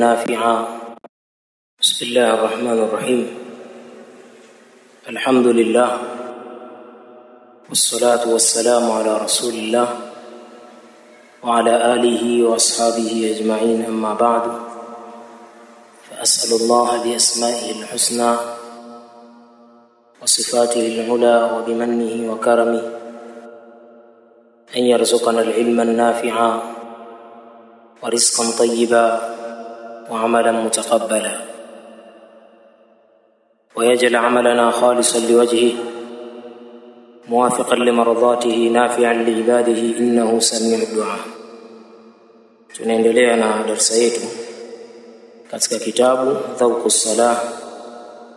نافعا. بسم الله الرحمن الرحيم. الحمد لله والصلاة والسلام على رسول الله وعلى آله وأصحابه أجمعين. أما بعد، فأسأل الله بأسمائه الحسنى وصفاته العلى وبمنه وكرمه أن يرزقنا العلم النافع ورزقا طيبا وعملا متقبلا، ويجعل عملنا خالصا لوجهه موافقا لمرضاته نافعا لعباده إنه سميع الدعاء. Tunaendelea na darasa yetu katika kitabu Dhawqus Salah,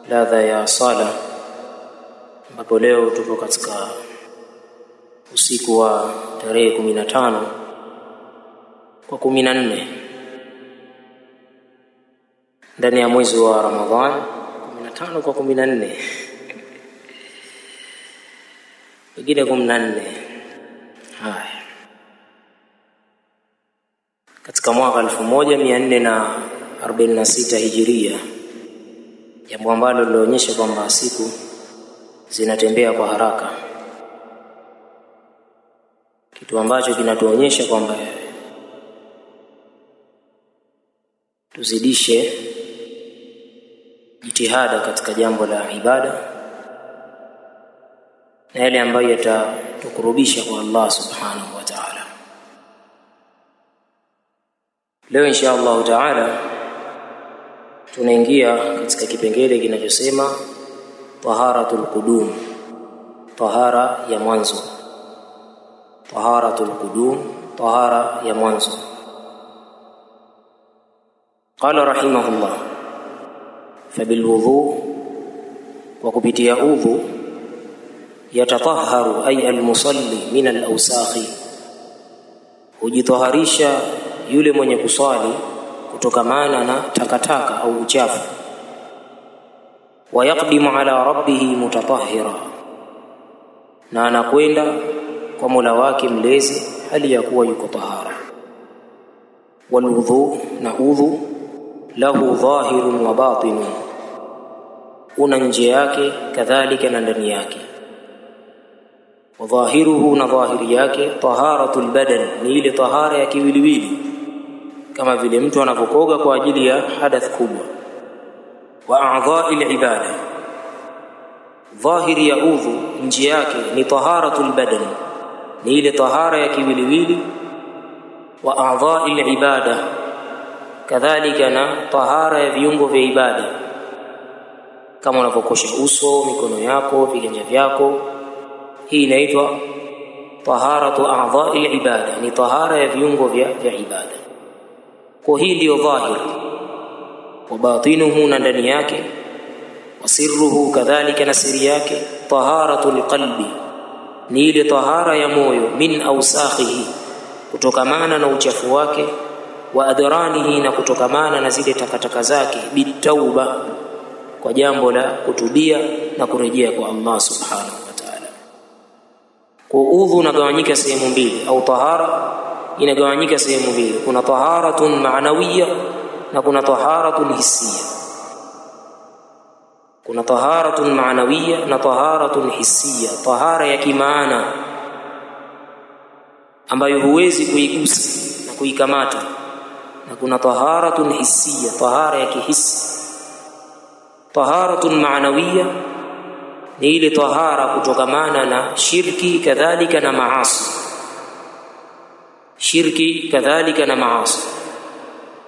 ladha ya sala, ambapo leo tupo katika usiku wa tarehe 15 kwa 14 ndani ya mwezi wa Ramadhan. 15 kwa 14 wengine 14. Haya, katika mwaka 1446 Hijiria, jambo ambalo lilionyesha kwamba siku zinatembea kwa haraka, kitu ambacho kinatuonyesha kwamba tuzidishe jitihada katika jambo la ibada na yale ambayo yatatukurubisha kwa Allah subhanahu wa ta'ala. Leo insha Allah ta'ala tunaingia katika kipengele kinachosema taharatul qudum, tahara ya mwanzo. Taharatul qudum, tahara ya mwanzo. Qala rahimahullah, fabilwudhu, wa kupitia udhu, yatatahharu ay almusalli min alawsakhi, hujitaharisha yule mwenye kuswali kutokamana na takataka au uchafu. Wa yaqdimu ala rabbih mutatahhira, na anakwenda kwa Mola wake mlezi hali ya kuwa yuko tahara. Walwudhu, na udhu, lahu dhahirun wa batinun, una nje yake kadhalika na ndani yake. Wa dhahiruhu, na dhahiri yake, taharatul badan, ni ile tahara ya kiwiliwili, kama vile mtu anapokoga kwa ajili ya hadath kubwa. Wa a'dha'il ibada, dhahiri ya udhu nje yake ni taharatul badan, ni ile tahara ya kiwiliwili. Wa a'dha'il ibada, kadhalika na tahara ya viungo vya ibada, kama unapokosha uso, mikono yako, viganja vyako. Hii inaitwa taharatu a'dha'il ibada, ni tahara ya viungo vya ibada. Kwa hii ndio dhahir. Wa batinuhu, na ndani yake. Wa sirruhu, kadhalika na siri yake. Taharatul qalbi, ni ile tahara ya moyo, min awsakhihi, kutokamana na uchafu wake. Wa adranihi, na kutokamana na zile takataka zake. Bitauba, kwa jambo la kutubia na kurejea kwa Allah subhanahu wa ta'ala. Kwa udhu unagawanyika sehemu mbili, au tahara inagawanyika sehemu mbili. Kuna taharatun ma'nawiyya na kuna taharatun hissiyya. Kuna taharatun ma'nawiyya na taharatun hissiyya, tahara ya kimaana ambayo huwezi kuigusa na kuikamata. Na kuna taharatun hissiyya, tahara ya kihisi. Taharatun ma'nawiyya ni ile tahara kutokamana na shirki kadhalika na maasi. Shirki kadhalika na maasi.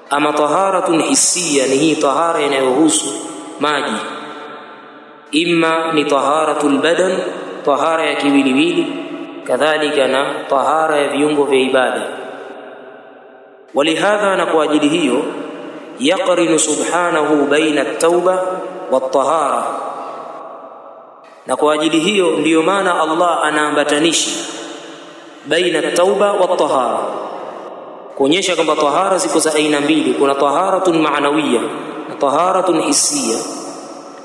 Ama taharatun hissiyya ni hii tahara inayohusu maji. Imma ni taharatul badan, tahara ya kiwiliwili, kadhalika na tahara ya viungo vya ibada. Walihadha, na kwa ajili hiyo, yaqrinu subhanahu baina at-tauba wat-tahara, na kwa ajili hiyo ndiyo maana Allah anaambatanisha baina at-tauba wat-tahara, kuonyesha kwamba tahara ziko za aina mbili. Kuna taharatun ma'nawiyya na taharatun hissiyya.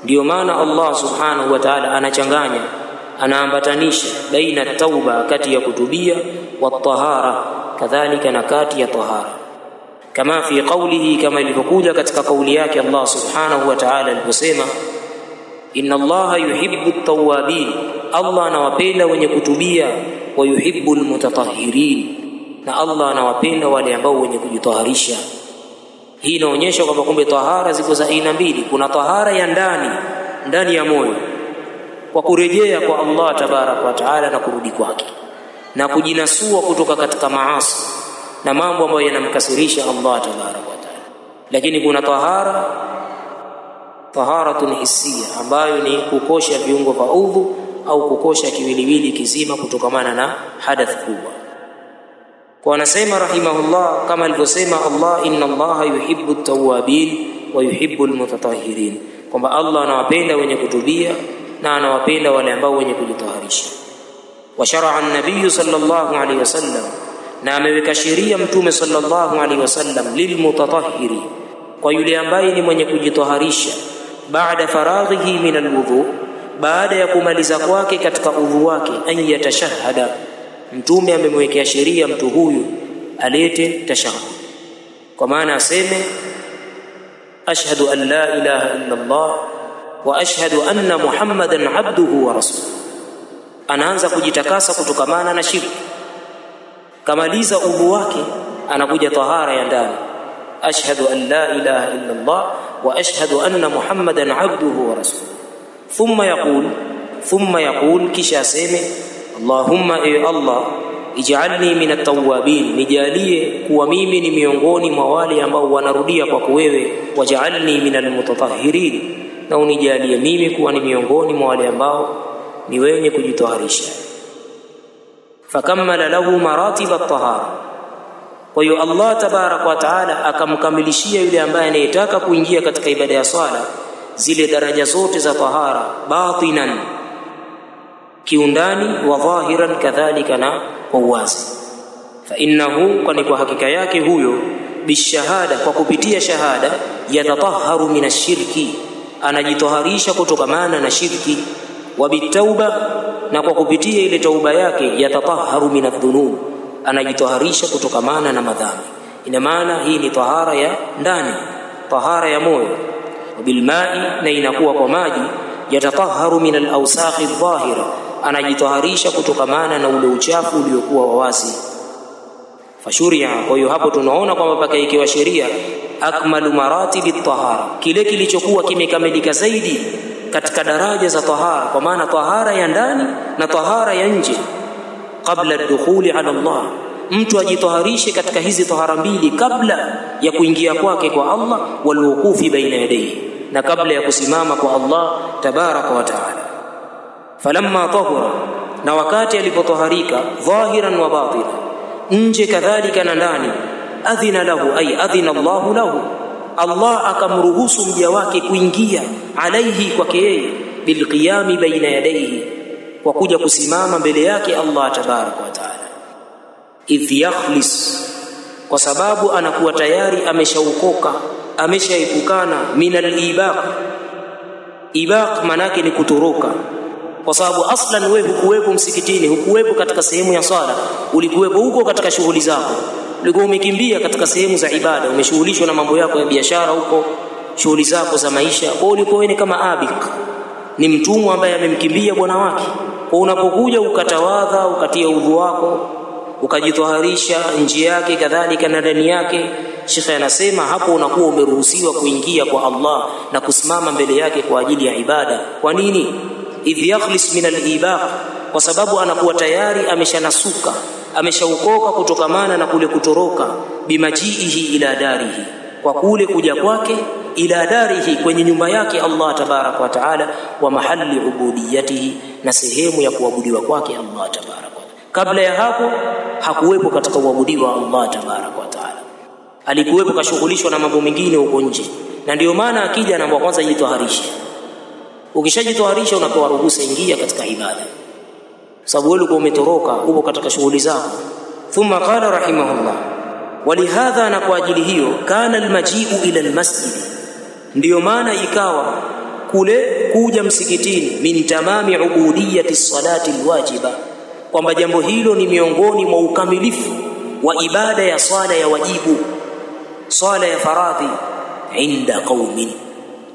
Ndiyo maana Allah subhanahu wa ta'ala anachanganya, anaambatanisha baina at-tauba, kati ya kutubia, wat-tahara, kadhalika na kati ya tahara. kama fi qawlihi, kama ilivyokuja katika kauli yake Allah subhanahu wa ta'ala aliposema inna Allaha yuhibbu at-tawwabin, Allah anawapenda wenye kutubia, wa yuhibbu al-mutatahhirin, na Allah anawapenda wale ambao wenye kujitaharisha. Hii inaonyesha kwamba kumbe tahara ziko za aina mbili. Kuna tahara ya ndani ya moyo kwa kurejea kwa Allah tabaraka wa taala na kurudi kwake na kujinasua kutoka katika maasi na mambo ambayo yanamkasirisha Allah tabaraka wa taala. Lakini kuna taharatun hisia, ambayo ni kukosha viungo vya udhu au kukosha kiwiliwili kizima kutokamana na hadath kubwa. Kwa anasema rahimahullah, kama alivyosema Allah, inna Allaha yuhibbu at-tawwabin wa yuhibbu al-mutatahhirin, kwamba Allah anawapenda wenye kutubia na anawapenda wale ambao wenye kujitaharisha. Wa shar'a an-nabiy sallallahu alayhi wasallam, na ameweka sheria mtume sallallahu alayhi wasallam lilmutatahhiri, kwa yule ambaye ni mwenye kujitaharisha, baada faraghihi min al-wudhu, baada ya kumaliza kwake katika udhu wake, an yatashahhada, mtume amemwekea sheria mtu huyu alete tashahhud, kwa maana aseme ashhadu an la ilaha illa Allah wa ashhadu anna Muhammadan abduhu wa rasuluhu. Anaanza kujitakasa kutokamana na shirki. Kamaliza udhu wake, anakuja tahara ya ndani, ashhadu an la ilaha illa Allah wa ashhadu anna Muhammadan abduhu wa rasuluhu. Thumma yaqul, kisha aseme Allahumma Allah ij'alni min at-tawwabin, nijalie kuwa mimi ni miongoni mwa wale ambao wanarudia kwako wewe, waj'alni min al-mutatahhirin, na unijalie mimi kuwa ni miongoni mwa wale ambao ni wenye kujitaharisha. Fakammala lahu maratib at-tahara, kwa hiyo Allah tabarak wa taala akamkamilishia yule ambaye anayetaka kuingia katika ibada ya swala zile daraja zote za tahara, batinan, kiundani, wa dhahiran, kadhalika na kwa uwazi. Fa innahu, kwani kwa hakika yake huyo, bishahada, kwa kupitia shahada, yatatahharu min ash-shirki, anajitoharisha kutokamana na shirki, wa bitauba, na kwa kupitia ile tauba yake, yatatahharu min adh-dhunub, anajitoharisha kutokamana na madhambi. Ina maana hii ni tahara ya ndani, tahara ya moyo. Bil ma'i, na inakuwa kwa maji, yatatahharu min al-awsakh adh-dhahira, anajitoharisha kutokamana na ule uchafu uliokuwa wazi. Fashuria, kwa hiyo hapo tunaona kwamba paka ikiwa sheria akmalu maratibi at-tahara, kile kilichokuwa kimekamilika zaidi katika daraja za tahara, kwa maana tahara ya ndani na tahara ya nje, kabla ad-dukhuli ala Allah, mtu ajitoharishe katika hizi tahara mbili kabla ya kuingia kwake kwa Allah, wal wuqufi baina yadayhi, na kabla ya kusimama kwa Allah tabaraka wa taala. Falamma tahura, na wakati alipotoharika, dhahiran wa batina, nje kadhalika na ndani, adhina lahu, ay adhina Allahu lahu, Allah akamruhusu mja wake kuingia alaihi, kwake yeye, bilqiyami baina yadayhi, kwa kuja kusimama mbele yake Allah tabaraka wa taala. Idh yakhlis, kwa sababu anakuwa tayari ameshaukoka, ameshaepukana min al-ibaq. Ibaq manake ni kutoroka, kwa sababu aslan wewe hukuwepo msikitini, hukuwepo katika sehemu ya swala, ulikuwepo huko katika shughuli zako, ulikuwa umekimbia katika sehemu za ibada, umeshughulishwa na mambo yako ya biashara huko, shughuli zako za maisha. Kwa ulikuwa wewe kama abik, ni mtumwa ambaye amemkimbia bwana wake. Kwa unapokuja ukatawadha, ukatia udhu wako, ukajitoharisha nje yake kadhalika na ndani yake, Sheikh anasema hapo unakuwa umeruhusiwa kuingia kwa Allah na kusimama mbele yake kwa ajili ya ibada. Kwa nini? Idh yakhlis min al-ibaq, kwa sababu anakuwa tayari ameshanasuka, ameshaukoka kutokamana na kule kutoroka, bimajiihi ila darihi, kwa kule kuja kwake, ila darihi, kwenye nyumba yake Allah tabaraka wa taala, wa mahalli ubudiyatihi, na sehemu ya kuabudiwa kwake Allah tabaraka. Kabla ya hapo hakuwepo katika uabudiwa wa Allah tabaraka wa taala, alikuwepo kashughulishwa na mambo mengine huko nje. Na ndio maana akija anaambiwa kwanza jitoharishe. Ukishajitoharisha unapewa ruhusa, ingia katika ibada, sababu wewe uko umetoroka, uko katika shughuli zako. Thumma qala rahimahullah, walihadha, na kwa ajili hiyo, kana almaji'u ila almasjid, ndio maana ikawa kule kuja msikitini, min tamami ubudiyati salati alwajiba, kwamba jambo hilo ni miongoni mwa ukamilifu wa ibada ya swala ya wajibu. swala ya faradhi inda qaumin,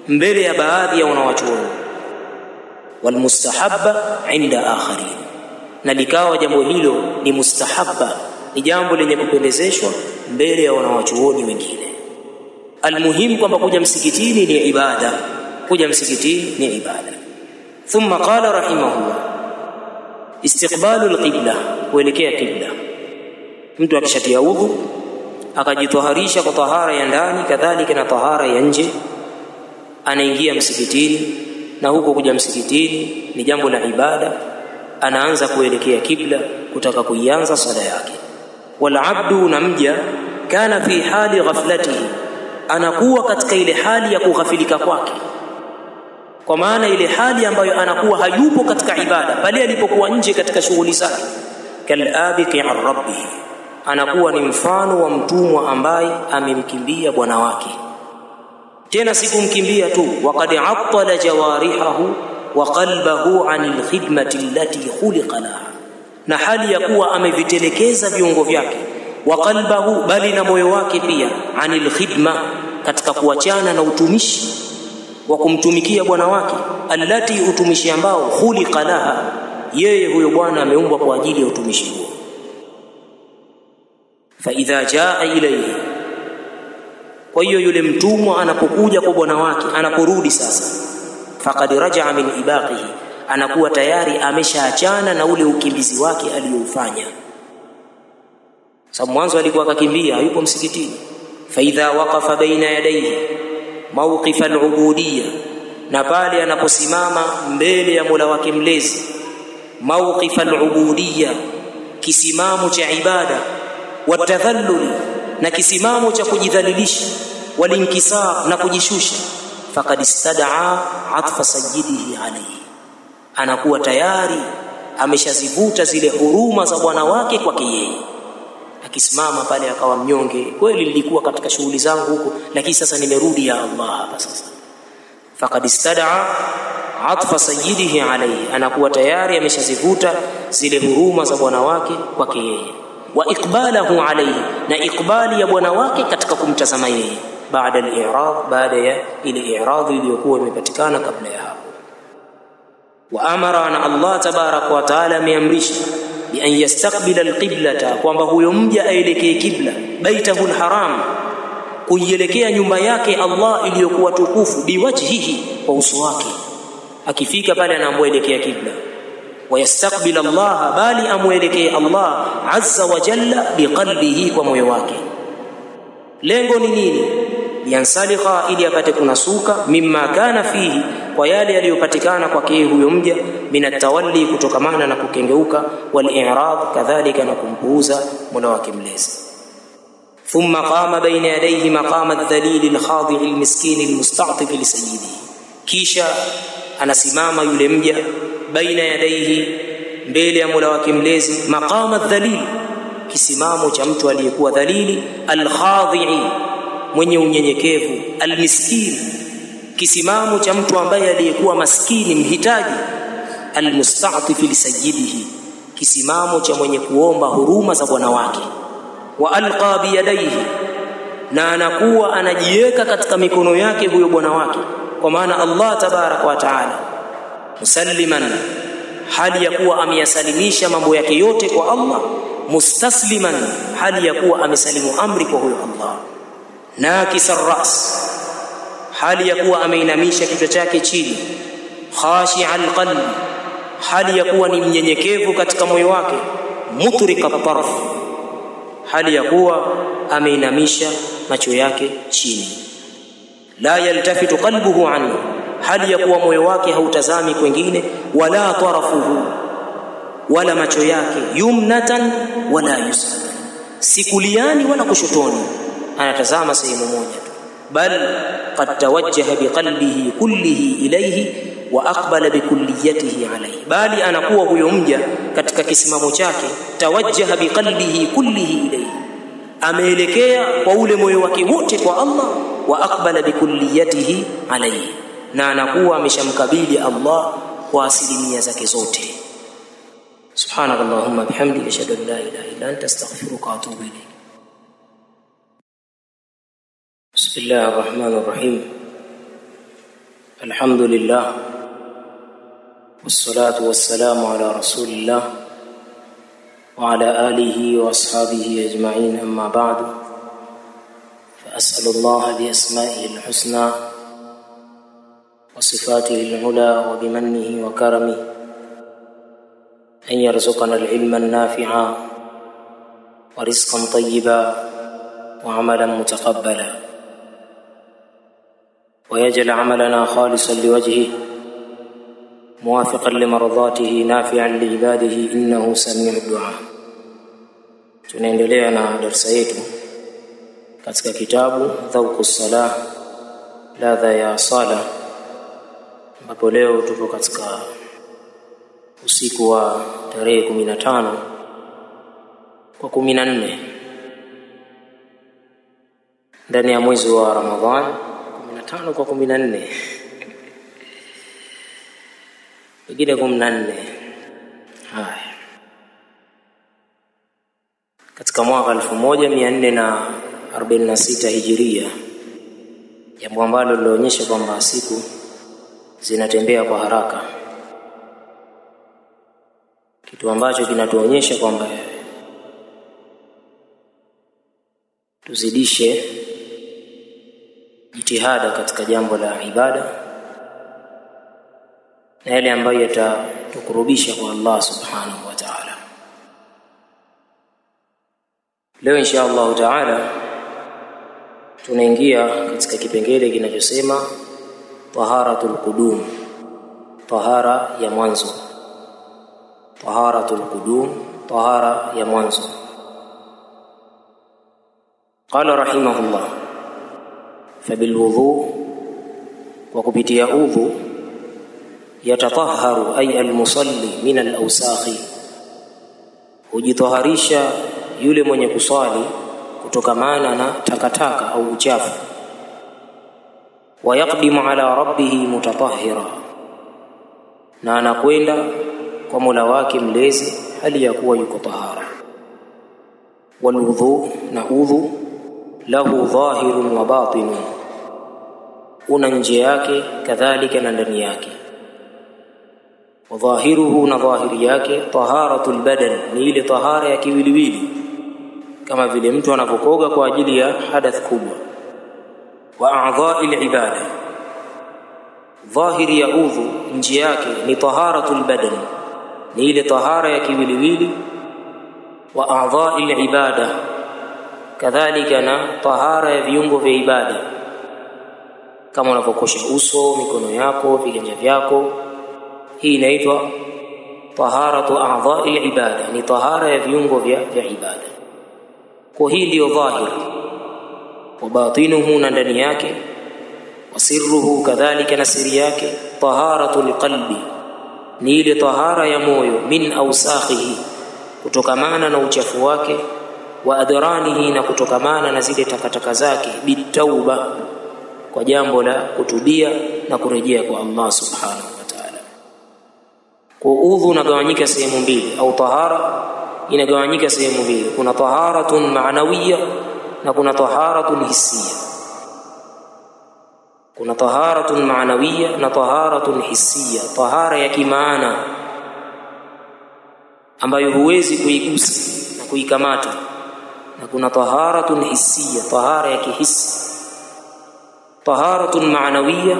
mbele ya baadhi ya wanawachuoni, wal mustahabba inda akharin, na likawa jambo hilo ni mustahabba, ni jambo lenye kupendezeshwa mbele ya wanawachuoni wengine. Almuhimu kwamba kuja msikitini ni ibada, kuja msikitini ni ibada. Thumma qala rahimahullah, istiqbalu alqibla, kuelekea qibla. Mtu akishatia udhu akajitoharisha kwa tahara ya ndani kadhalika na tahara ya nje, anaingia msikitini, na huko kuja msikitini ni jambo la ibada, anaanza kuelekea qibla kutaka kuianza sala yake. Wal abdu, na mja, kana fi hali ghaflatihi, anakuwa katika ile hali ya kughafilika kwake, kwa maana ile hali ambayo anakuwa hayupo katika ibada bali alipokuwa nje katika shughuli zake. Kalabiqi an rabbih, anakuwa ni mfano wa mtumwa ambaye amemkimbia bwana wake. Tena sikumkimbia tu, waqad attala jawarihahu wa qalbahu anil khidmati allati khuliqa laha, na hali ya kuwa amevitelekeza viungo vyake, wa qalbahu, bali na moyo wake pia, anil khidma, katika kuachana na utumishi wa kumtumikia bwana wake, allati, utumishi ambao khuliqa laha, yeye huyo bwana ameumbwa kwa ajili ya utumishi huo. Fa idha jaa ilayhi, kwa hiyo yule mtumwa anapokuja kwa bwana wake, anaporudi sasa, faqad raja'a min ibaqihi, anakuwa tayari ameshaachana na ule ukimbizi wake aliyoufanya. Sababu mwanzo alikuwa akakimbia, yupo msikitini. Fa idha waqafa baina yadayhi mawqif al-ubudiyya, na pale anaposimama mbele ya Mola wake mlezi, mawqif al-ubudiyya, kisimamo cha ibada, watadhallul, na kisimamo cha kujidhalilisha, walinkisar, na kujishusha, faqad istad'a atfa sayyidihi alayhi, anakuwa tayari ameshazivuta zile huruma za bwana wake kwake yeye. Akisimama pale akawa mnyonge, kweli nilikuwa katika shughuli zangu huko, lakini sasa nimerudi ya Allah hapa sasa. Faqad istad'a atfa sayyidihi alayhi, anakuwa tayari ameshazivuta zile huruma za bwana wake kwake yeye. Wa iqbalahu alayhi, na iqbali ya bwana wake katika kumtazama yeye, baada al-i'rad, baada ya ile i'rad iliyokuwa imepatikana kabla ya hapo. Wa amara, ana Allah tabarak wa taala ameamrisha, bi an yastaqbila al-qiblata, kwamba huyo mja aelekee kibla, baitahu al-haram, kuielekea nyumba yake Allah iliyokuwa tukufu, biwajhihi, kwa uso wake. Akifika pale anamuelekea kibla. Wa yastaqbil Allah, bali amuelekee Allah azza wa jalla biqalbihi, kwa moyo wake. Lengo ni nini? Yansalikha, ili apate kunasuka, mimma kana fihi, kwa yale yaliyopatikana kwake huyo mja, minatawalli, kutokamana na kukengeuka, wal i'rad, kadhalika na kumpuuza Mola wake mlezi. Thumma qama baina yadayhi maqama adh-dhalil al-khadi' al-miskin al-musta'tif li sayyidihi, kisha anasimama yule mja baina yadayhi, mbele ya Mola wake mlezi, maqama adh-dhalil, kisimamo cha mtu aliyekuwa dhalili, al-khadi', mwenye unyenyekevu, al-miskin, kisimamo cha mtu ambaye aliyekuwa maskini, mhitaji, al-musta'tif li sayyidihi, kisimamo cha mwenye kuomba huruma za bwana wake. Wa alqa bi yadayhi, na anakuwa anajiweka katika mikono yake huyo bwana wake, kwa maana Allah tabarak wa taala, musalliman, hali ya kuwa ameyasalimisha mambo yake yote kwa Allah, mustasliman, hali ya kuwa amesalimu amri kwa huyo Allah, nakisar ras, hali ya kuwa ameinamisha kichwa chake chini, khashi'al qalbi, hali ya kuwa ni mnyenyekevu katika moyo wake, mutrika taraf, hali ya kuwa ameinamisha macho yake chini, la yaltafitu qalbuhu anhu, hali ya kuwa moyo wake hautazami kwingine, wala tarafuhu, wala macho yake, yumnatan wala yusratan, sikuliani wala kushotoni, anatazama sehemu moja tu, bal qad tawajjaha biqalbihi kullihi ilayhi wa aqbala bikulliyatihi alayhi, bali anakuwa huyo mja katika kisimamo chake, tawajjaha biqalbihi kullihi ilayhi, ameelekea kwa ule moyo wake wote kwa Allah, wa aqbala bikulliyatihi alayhi, na anakuwa ameshamkabili Allah kwa asilimia zake zote. Subhanakallahumma bihamdika ashhadu an la ilaha illa anta astaghfiruka wa atubu ilayk. بسم الله الرحمن الرحيم. الحمد لله والصلاة والسلام على رسول الله وعلى آله وأصحابه أجمعين، أما بعد، فأسأل الله بأسمائه الحسنى وصفاته العلى وبمنه وكرمه أن يرزقنا العلم النافع ورزقا طيبا وعملا متقبلا، ويجعل عملنا خالصا لوجهه موافقا لمرضاته نافعا لعباده إنه سميع الدعاء. Tunaendelea na darasa yetu katika kitabu Dhawqus Salah, ladha ya sala, ambapo leo tupo katika usiku wa tarehe 15 kwa 14 ndani ya mwezi wa Ramadhan, 15 kwa 14 wengine 14. Haya, katika mwaka 1446 Hijiria, jambo ambalo lilionyesha kwamba siku zinatembea kwa haraka, kitu ambacho kinatuonyesha kwamba tuzidishe jitihada katika jambo la ibada na yale ambayo yatatukurubisha kwa Allah subhanahu wa ta'ala. Leo insha Allah ta'ala tunaingia katika kipengele kinachosema taharatul qudum, tahara ya mwanzo. Taharatul qudum, tahara ya mwanzo. Qala rahimahullah, fabilwudhu, wa kupitia udhu, yatatahharu ay almusalli min alawsakhi, hujitaharisha yule mwenye kuswali kutokamana na takataka au uchafu. Wa yaqdimu ala rabbih mutatahhira, na anakwenda kwa Mola wake mlezi hali ya kuwa yuko tahara. Walwudhu, na udhu, lahu dhahirun wa batinun, una nje yake kadhalika na ndani yake. Wa dhahiruhu, na dhahiri yake, taharatul badan, ni ile tahara ya kiwiliwili, kama vile mtu anapokoga kwa ajili ya hadath kubwa. Wa a'dha'il ibada, dhahiri ya udhu nje yake ni taharatul badan, ni ile tahara ya kiwiliwili. Wa a'dha'il ibada, kadhalika na tahara ya viungo vya ibada, kama unapokosha uso, mikono yako, viganja vyako. Hii inaitwa taharatu a'dha'il ibada, ni tahara ya viungo vya ibada. Kwa hii ndio dhahir. Wa batinuhu, na ndani yake. Wa sirruhu, kadhalika na siri yake. Taharatul qalbi, ni ile tahara ya moyo, min awsakhihi, kutokamana na uchafu wake. Wa adranihi, na kutokamana na zile takataka zake. Bitauba, kwa jambo la kutubia na kurejea kwa Allah subhanahu wa ta'ala. Kwa udhu unagawanyika sehemu mbili, au tahara inagawanyika sehemu mbili. Kuna taharatun ma'nawiyya na kuna taharatun hissiyya. Kuna taharatun ma'nawiyya na taharatun hissiyya, tahara ya kimaana ambayo huwezi kuigusa na kuikamata. Na kuna taharatun hissiyya, tahara ya kihisi. Taharatun ma'nawiyya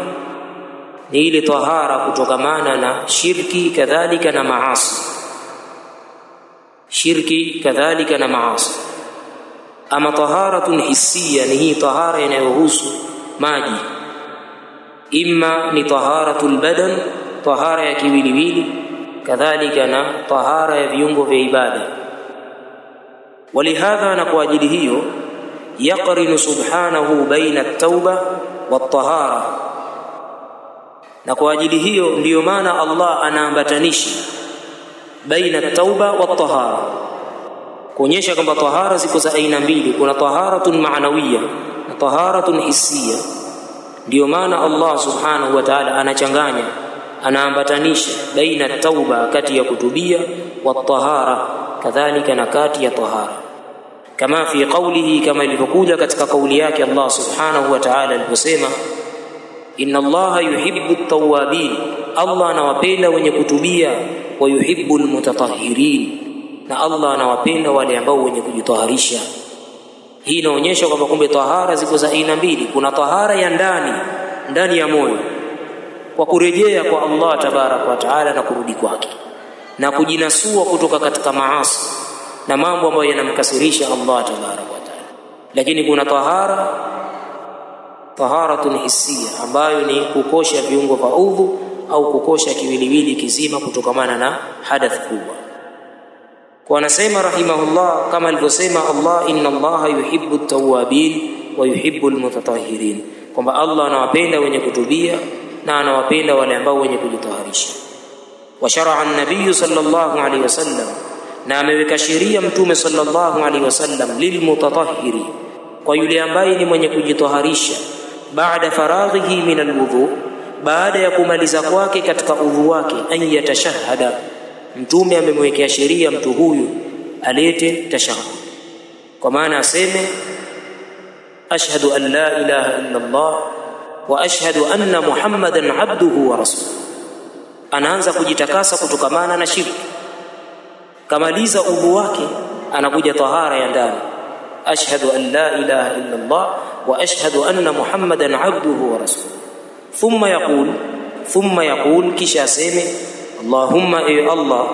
ni ile tahara kutokamana na shirki kadhalika na maasi. Shirki kadhalika na maasi. Ama taharatun hissiyya ni hii tahara inayohusu maji. Imma ni taharatul badan, tahara ya kiwiliwili, kadhalika na tahara ya viungo vya ibada. Walihadha, na kwa ajili hiyo, yaqrinu subhanahu baina at-tauba wat-tahara, na kwa ajili hiyo ndiyo maana Allah anaambatanisha baina at-tauba wat-tahara, kuonyesha kwamba tahara ziko za aina mbili. Kuna taharatun ma'nawiyya na taharatun hissiyya. Ndiyo maana Allah subhanahu wa ta'ala anachanganya, anaambatanisha baina at-tauba, kati ya kutubia, wat-tahara, kadhalika na kati ya tahara. kama fi qawlihi, kama ilivyokuja katika kauli yake Allah subhanahu wa ta'ala aliposema inna Allaha yuhibbu at-tawwabin, Allah anawapenda wenye kutubia, wa yuhibbu al-mutatahhirin, na Allah anawapenda wale ambao wenye kujitaharisha. Hii inaonyesha kwamba kumbe tahara ziko za aina mbili. Kuna tahara ya ndani ya moyo kwa kurejea kwa Allah tabarak wa taala na kurudi kwake na kujinasua kutoka katika maasi na mambo ambayo yanamkasirisha Allah tabarak wa taala. Lakini kuna taharatun hisia ambayo ni kukosha viungo vya udhu au kukosha kiwiliwili kizima kutokamana na hadath kubwa. Kwa anasema rahimahullah, kama alivyosema Allah, inna Allaha yuhibbu at-tawwabin wa yuhibbu al-mutatahhirin, kwamba Allah anawapenda wenye kutubia na anawapenda wale ambao wenye kujitaharisha. Wa shar'a an-nabiy sallallahu alayhi wasallam, na ameweka sheria mtume sallallahu alayhi wasallam lilmutatahhiri, kwa yule ambaye ni mwenye kujitaharisha, baada faraghihi min al-wudhu, baada ya kumaliza kwake katika udhu wake, an yatashahhada, mtume amemwekea sheria mtu huyu alete tashahhud, kwa maana aseme ashhadu an la ilaha illa Allah wa ashhadu anna Muhammadan abduhu wa rasuluhu. Anaanza kujitakasa kutokamana na shirki. Kamaliza udhu wake, anakuja tahara ya ndani, ashhadu an la ilaha illa Allah wa ashhadu anna Muhammadan abduhu wa rasuluhu. Thumma yaqul, kisha aseme Allahumma ay Allah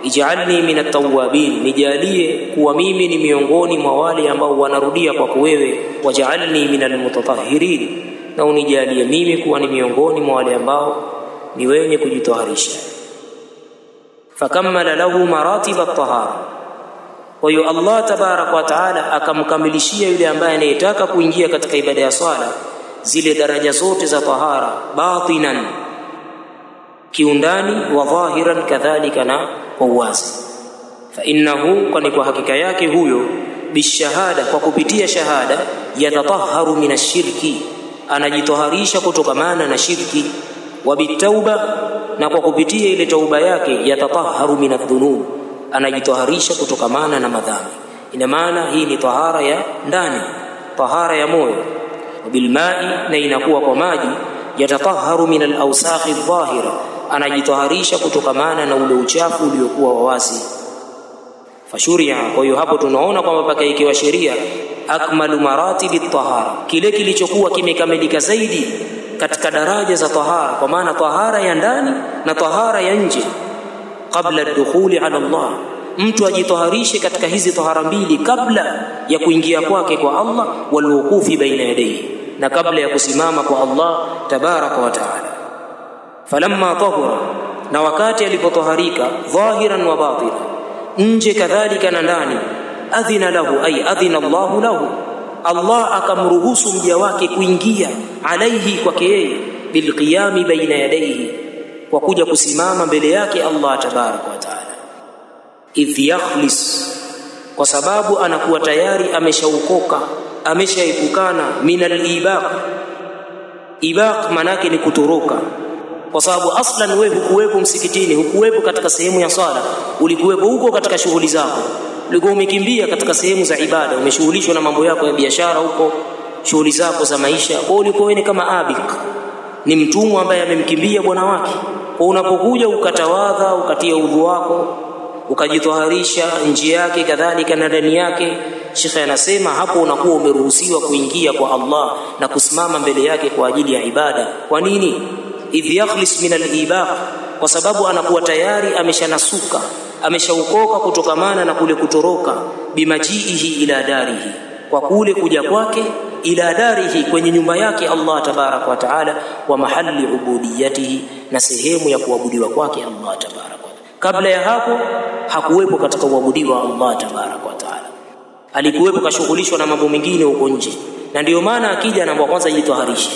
ij'alni min at-tawwabin, nijalie kuwa mimi ni miongoni mwa wale ambao wanarudia kwako wewe, waj'alni min al-mutatahhirin, na unijalie mimi kuwa ni miongoni mwa wale ambao ni wenye kujitaharisha. Fakammala lahu maratib at-tahara, kwa hiyo Allah tabarak wa taala akamkamilishia yule ambaye anayetaka kuingia katika ibada ya swala zile daraja zote za tahara, batinan, kiundani, wa dhahiran, kadhalika na kwa uwazi. Fa innahu, kwani kwa hakika yake huyo, bishahada, kwa kupitia shahada, yatatahharu min ash-shirki, anajitoharisha kutokamana na shirki, wa bitauba, na kwa kupitia ile tauba yake, yatatahharu min adh-dhunub, anajitoharisha kutokamana na madhambi. Ina maana hii ni tahara ya ndani, tahara ya moyo. Bilma'i, na inakuwa kwa maji, yatatahharu min al-awsakh adh-dhahira, anajitoharisha kutokamana na ule uchafu uliokuwa wazi. Fashuria, kwa hiyo hapo tunaona kwamba paka ikiwa sheria akmalu maratibi at-tahara, kile kilichokuwa kimekamilika zaidi katika daraja za tahara, kwa maana tahara ya ndani na tahara ya nje, kabla ad-dukhuli ala Allah, mtu ajitoharishe katika hizi tahara mbili kabla ya kuingia kwake kwa Allah, wal wuqufi baina yadayhi, na kabla ya kusimama kwa Allah tabaraka wa taala. Falamma tahura, na wakati alipotoharika, dhahiran wa batina, nje kadhalika na ndani, adhina lahu, ay adhina Allahu lahu, Allah akamruhusu mja wake kuingia alaihi, kwake yeye, bilqiyami baina yadayhi, kwa kuja kusimama mbele yake Allah tabaraka wa taala. Idh yakhlis, kwa sababu anakuwa tayari ameshaukoka, ameshaepukana min al-ibaq. Ibaq manake ni kutoroka, kwa sababu aslan wewe hukuwepo msikitini, hukuwepo katika sehemu ya swala, ulikuwepo huko katika shughuli zako, ulikuwa umekimbia katika sehemu za ibada, umeshughulishwa na mambo yako ya biashara huko, shughuli zako za maisha. Kwa ulikuwa wewe kama abik, ni mtumwa ambaye amemkimbia bwana wake. Kwa unapokuja ukatawadha, ukatia udhu wako, ukajitoharisha nje yake kadhalika na ndani yake, Sheikh anasema hapo unakuwa umeruhusiwa kuingia kwa Allah na kusimama mbele yake kwa ajili ya ibada. Kwa nini? Idh yakhlis min al-ibaq, kwa sababu anakuwa tayari ameshanasuka, ameshaukoka kutokamana na kule kutoroka, bimajiihi ila darihi, kwa kule kuja kwake, ila darihi, kwenye nyumba yake Allah tabarak wa taala, wa mahalli ubudiyatihi, na sehemu ya kuabudiwa kwake Allah tabarak. Kabla ya hapo hakuwepo katika uabudiwa Allah tabarak wa taala, alikuwepo kashughulishwa na mambo mengine huko nje. Na ndio maana akija anaambiwa kwanza jitoharishe.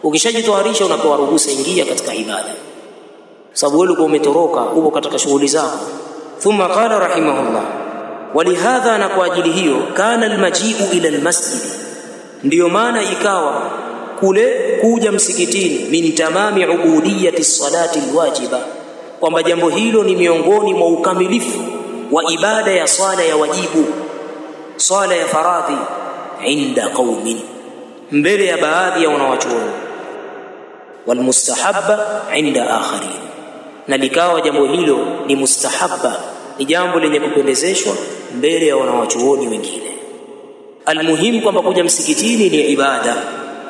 Ukishajitoharisha unapewa ruhusa, ingia katika ibada, sababu wewe uko umetoroka, uko katika shughuli zako. Thumma qala rahimahullah, walihadha, na kwa ajili hiyo, kana almaji'u ila almasjid, ndio maana ikawa kule kuja msikitini, min tamami ubudiyati salati alwajiba, kwamba jambo hilo ni miongoni mwa ukamilifu wa ibada ya swala ya wajibu. swala ya faradhi inda qaumin, mbele ya baadhi ya wanawachuoni, wal mustahabba inda akharin, na likawa jambo hilo ni mustahabba, ni jambo lenye kupendezeshwa mbele ya wanawachuoni wengine. Almuhimu kwamba kuja msikitini ni ibada,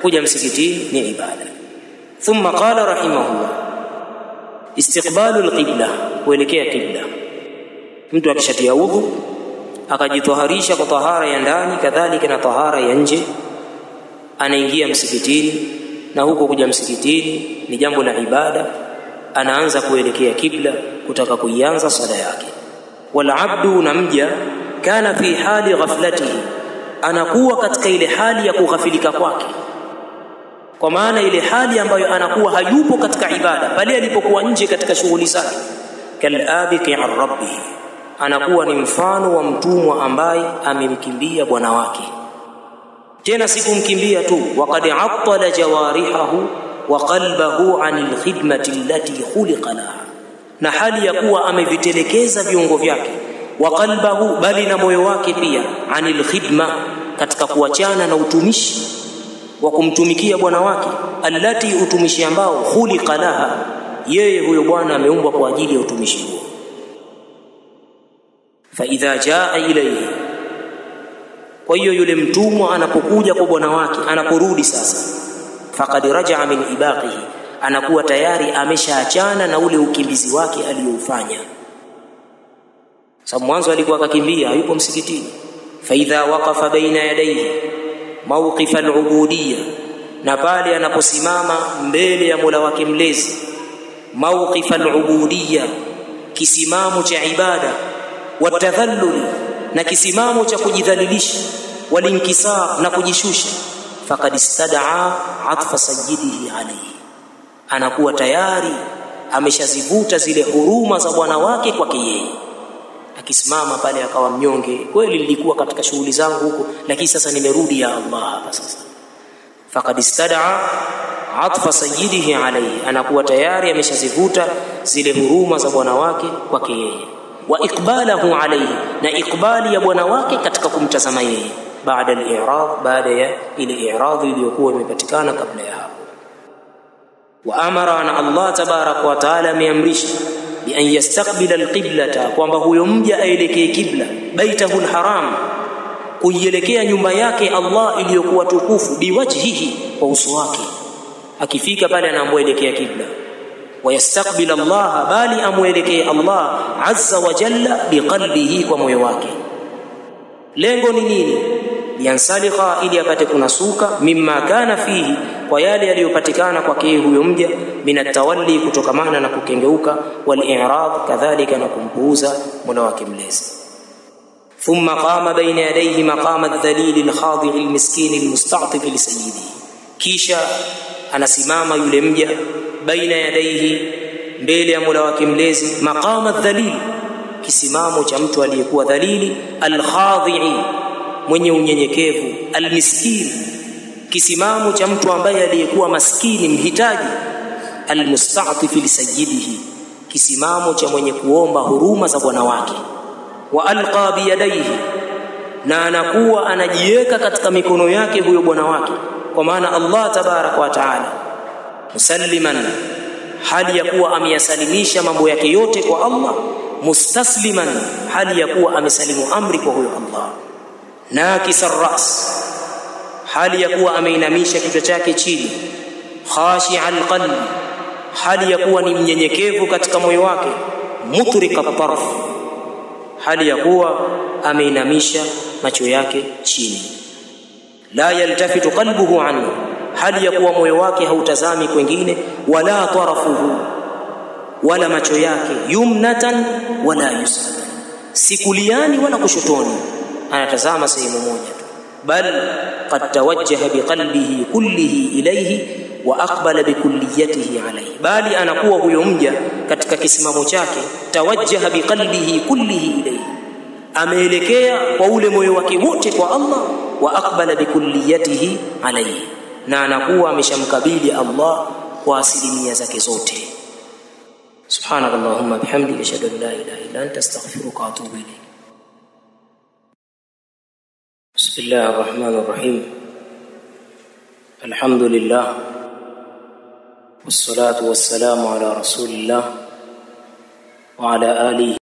kuja msikitini ni ibada. Thumma qala rahimahullah, istiqbalu alqibla, kuelekea qibla. Mtu akishatia udhu akajitoharisha kwa tahara ya ndani kadhalika na tahara ya nje, anaingia msikitini, na huko kuja msikitini ni jambo la ibada, anaanza kuelekea kibla kutaka kuianza sala yake. Wal abdu, na mja, kana fi hali ghaflatihi, anakuwa katika ile hali ya kughafilika kwake, kwa maana ile hali ambayo anakuwa hayupo katika ibada bali alipokuwa nje katika shughuli zake. Kalabiqi an rabbih, anakuwa ni mfano wa mtumwa ambaye amemkimbia bwana wake. Tena sikumkimbia tu, waqad attala jawarihahu wa qalbahu anil khidmati allati khuliqa laha, na hali ya kuwa amevitelekeza viungo vyake, wa qalbahu, bali na moyo wake pia, anil khidma, katika kuachana na utumishi wa kumtumikia bwana wake, allati, utumishi ambao khuliqa laha, yeye huyo bwana ameumbwa kwa ajili ya utumishi huo. Fa idha jaa ilayhi, kwa hiyo yule mtumwa anapokuja kwa bwana wake, anaporudi sasa, faqad raja'a min ibaqihi, anakuwa tayari ameshaachana na ule ukimbizi wake aliyoufanya. Sababu mwanzo alikuwa akakimbia, hayupo msikitini. Fa idha waqafa baina yadayhi mawqif al-ubudiyya, na pale anaposimama mbele ya Mola wake mlezi, mawqif al-ubudiyya, kisimamo cha ibada, watadhallul, na kisimamo cha kujidhalilisha, walinkisar, na kujishusha, faqad istad'a atfa sayyidihi alayhi, anakuwa tayari ameshazivuta zile huruma za bwana wake kwake yeye. Akisimama pale akawa mnyonge, kweli nilikuwa katika shughuli zangu huko, lakini sasa nimerudi ya Allah hapa sasa. Faqad istad'a atfa sayyidihi alayhi, anakuwa tayari ameshazivuta zile huruma za bwana wake kwake yeye. Wa iqbalahu alayhi, na iqbali ya bwana wake katika kumtazama yeye, baada al-i'rad, baada ya ile i'rad iliyokuwa imepatikana kabla ya hapo. Wa amara, na Allah tabaraka wa taala ameamrisha, bi an yastaqbila al-qiblata, kwamba huyo mja aelekee kibla, baitahu al-haram, kuielekea nyumba yake Allah iliyokuwa tukufu, biwajhihi, kwa uso wake. Akifika pale anaambiwa elekea kibla. Wa yastaqbil Allah, bali amuelekee Allah azza wa jalla biqalbihi, kwa moyo wake. Lengo ni nini? Liansalikha, ili apate kunasuka, mimma kana fihi, kwa yale yaliyopatikana kwake huyo mja, min atawalli, kutokamana na kukengeuka, wal i'rad, kadhalika na kumpuuza Mola wake mlezi. Thumma qama baina yadayhi maqama adh-dhalil al-khadi' al-miskin al-musta'tif li sayyidihi, kisha anasimama yule mja baina yadayhi, mbele ya Mola wake mlezi, maqama adh-dhalil, kisimamo cha mtu aliyekuwa dhalili, al-khadi', mwenye unyenyekevu, al-miskin, kisimamo cha mtu ambaye aliyekuwa maskini, mhitaji, al-musta'tif li sayyidihi, kisimamo cha mwenye kuomba huruma za bwana wake. Wa alqa bi yadayhi, na anakuwa anajiweka katika mikono yake huyo bwana wake, kwa maana Allah tabaraka wa taala, musalliman, hali ya kuwa ameyasalimisha mambo yake yote kwa Allah, mustasliman, hali ya kuwa amesalimu amri kwa huyo Allah, nakisar ras, hali ya kuwa ameinamisha kichwa chake chini, khashi'al qalbi, hali ya kuwa ni mnyenyekevu katika moyo wake, mutrika tarf, hali ya kuwa ameinamisha macho yake chini, la yaltafitu qalbuhu anhu, hali ya kuwa moyo wake hautazami kwingine, wala tarafuhu, wala macho yake, yumnatan wala yusratan, sikuliani wala kushotoni, anatazama sehemu moja tu, bal qad tawajjaha biqalbihi kullihi ilayhi wa aqbala bikulliyatihi alayhi, bali anakuwa huyo mja katika kisimamo chake, tawajjaha biqalbihi kullihi ilayhi, ameelekea kwa ule moyo wake wote kwa Allah, wa aqbala bikulliyatihi alayhi, na anakuwa ameshamkabili Allah kwa asilimia zake zote. Subhanakallahumma bihamdika ashhadu an la ilaha illa anta astaghfiruka wa atubu ilayk. بسم الله الرحمن الرحيم الحمد لله والصلاة والسلام على رسول الله وعلى آله